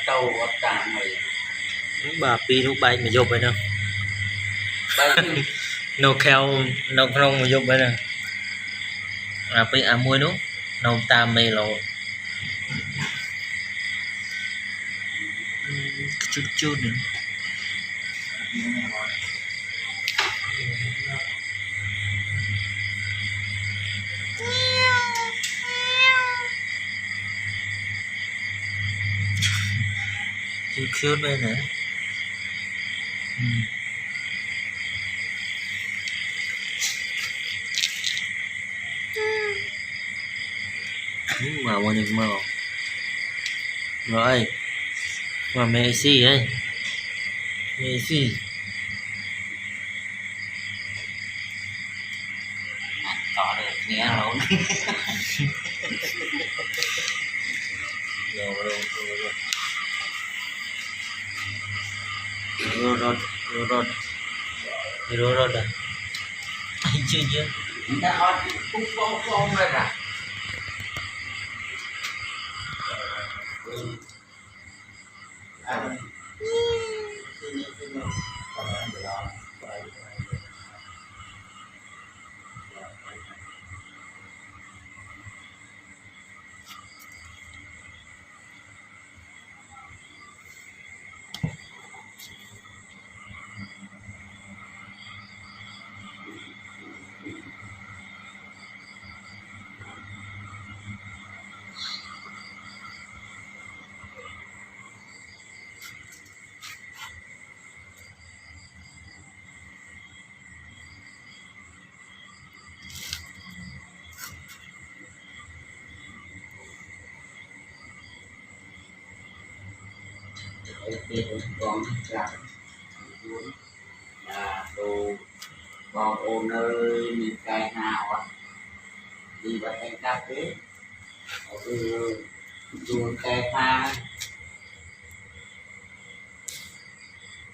tàu tàng này bà pi lúc bay mà dùng vậy đâu bay nấu keo nấu không mà dùng vậy nè à pi à muối đúng nấu tam mê lộ chút chút nữa chút chút đây nè mà mua được màu rồi mà Messi ấy Messi có được nghe lộn rồi à chưa đã ót cũng không rồi à con là đồ con ôn ơi mình cài nào đi vào thành cà phê dùng cài pha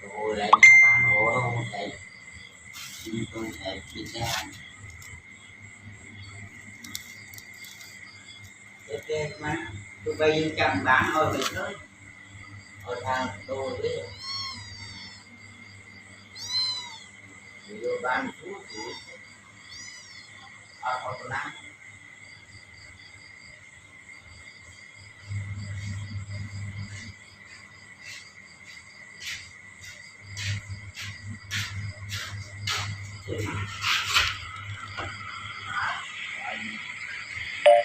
rồi lại nhà bán hộ đâu thầy nhưng tôi thầy đi xe hàng cái mà tôi bây chăm bán thôi mình tới ở thang tôi biết rồi bán phút ở nắng